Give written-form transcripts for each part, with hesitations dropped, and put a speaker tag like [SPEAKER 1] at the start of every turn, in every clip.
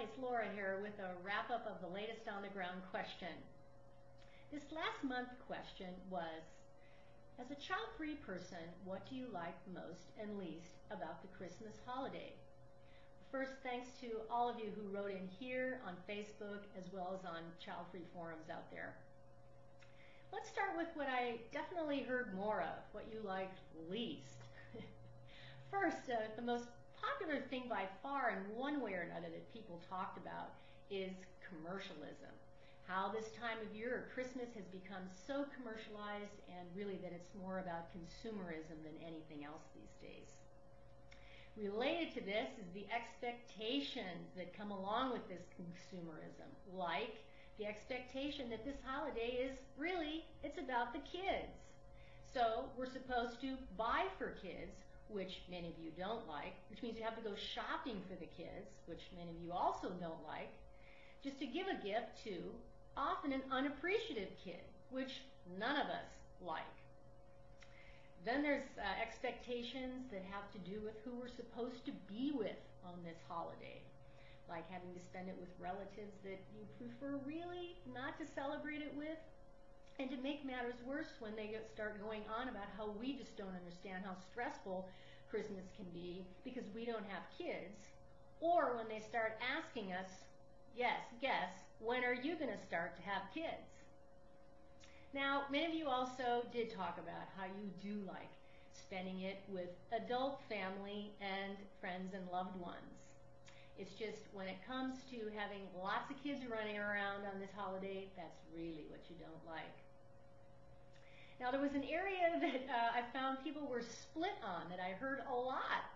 [SPEAKER 1] it's Laura here with a wrap-up of the latest on the ground question. This last month question was, as a child-free person, what do you like most and least about the Christmas holiday? First, thanks to all of you who wrote in here on Facebook as well as on child-free forums out there. Let's start with what I definitely heard more of, what you liked least. First, the most popular thing by far in one way or another that people talked about is commercialism. How this time of year, Christmas, has become so commercialized and really that it's more about consumerism than anything else these days. Related to this is the expectations that come along with this consumerism, like the expectation that this holiday is really, it's about the kids. So we're supposed to buy for kids, which many of you don't like, which means you have to go shopping for the kids, which many of you also don't like, just to give a gift to often an unappreciative kid, which none of us like. Then there's expectations that have to do with who we're supposed to be with on this holiday, like having to spend it with relatives that you prefer really not to celebrate it with. And to make matters worse, when they start going on about how we just don't understand how stressful Christmas can be because we don't have kids, or when they start asking us, yes, guess, when are you going to start to have kids? Now, many of you also did talk about how you do like spending it with adult family and friends and loved ones. It's just when it comes to having lots of kids running around on this holiday, that's really what you don't like. Now, there was an area that I found people were split on that I heard a lot,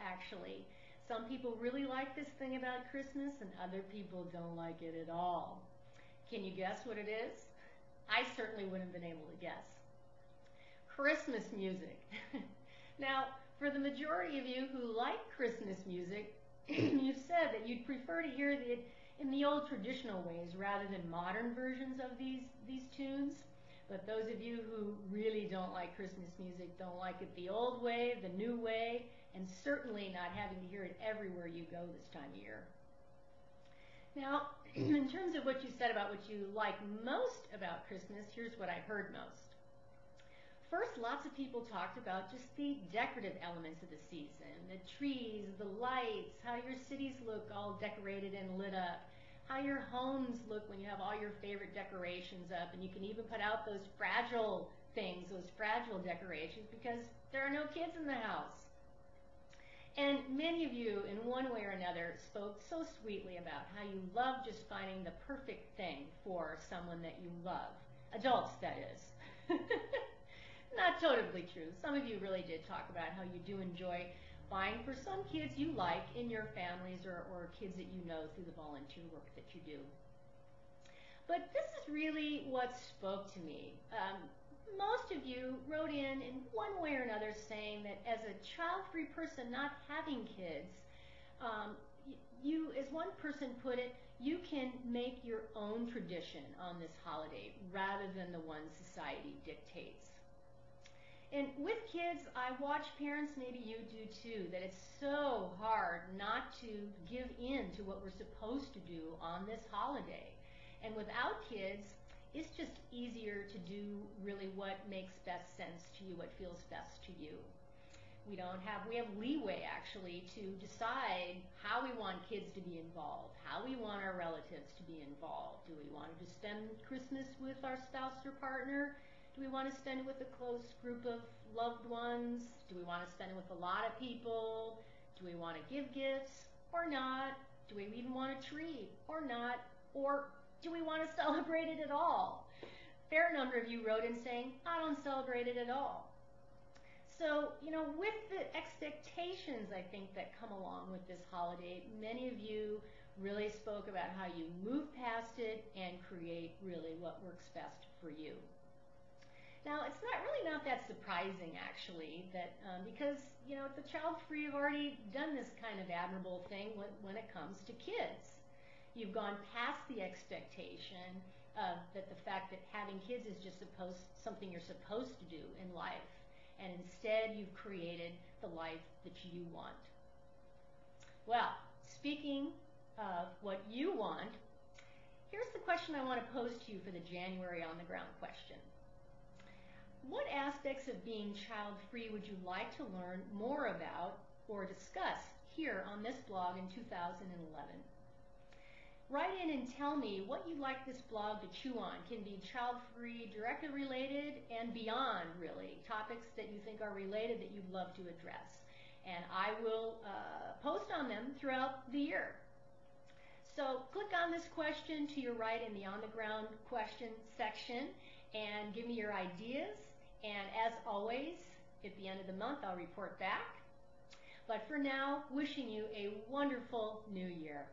[SPEAKER 1] actually. Some people really like this thing about Christmas and other people don't like it at all. Can you guess what it is? I certainly wouldn't have been able to guess. Christmas music. Now, for the majority of you who like Christmas music, you've said that you'd prefer to hear it in the old traditional ways rather than modern versions of these tunes. But those of you who really don't like Christmas music, don't like it the old way, the new way, and certainly not having to hear it everywhere you go this time of year. Now, in terms of what you said about what you like most about Christmas, here's what I heard most. First, lots of people talked about just the decorative elements of the season, the trees, the lights, how your cities look all decorated and lit up, how your homes look when you have all your favorite decorations up, and you can even put out those fragile things, those fragile decorations, because there are no kids in the house. And many of you, in one way or another, spoke so sweetly about how you love just finding the perfect thing for someone that you love. Adults, that is. Not totally true. Some of you really did talk about how you do enjoy buying for some kids you like in your families or kids that you know through the volunteer work that you do. But this is really what spoke to me. Most of you wrote in one way or another saying that as a child-free person not having kids, you, as one person put it, you can make your own tradition on this holiday rather than the one society dictates. And with kids, I watch parents, maybe you do too, that it's so hard not to give in to what we're supposed to do on this holiday. And without kids, it's just easier to do really what makes best sense to you, what feels best to you. We have leeway actually to decide how we want kids to be involved, how we want our relatives to be involved. Do we want to spend Christmas with our spouse or partner? Do we want to spend it with a close group of loved ones? Do we want to spend it with a lot of people? Do we want to give gifts or not? Do we even want a tree or not? Or do we want to celebrate it at all? Fair number of you wrote in saying, I don't celebrate it at all. So, with the expectations, I think, that come along with this holiday, many of you really spoke about how you move past it and create really what works best for you. Now, it's really not that surprising, actually, that because, the child-free have already done this kind of admirable thing when it comes to kids. You've gone past the expectation that the fact that having kids is just something you're supposed to do in life, and instead you've created the life that you want. Well, speaking of what you want, here's the question I want to pose to you for the January on the ground question. What aspects of being child-free would you like to learn more about or discuss here on this blog in 2011? Write in and tell me what you'd like this blog to chew on. It can be child-free directly related and beyond, really, topics that you think are related that you'd love to address. And I will post on them throughout the year. So click on this question to your right in the On the Ground question section and give me your ideas. And as always, at the end of the month, I'll report back. But for now, wishing you a wonderful new year.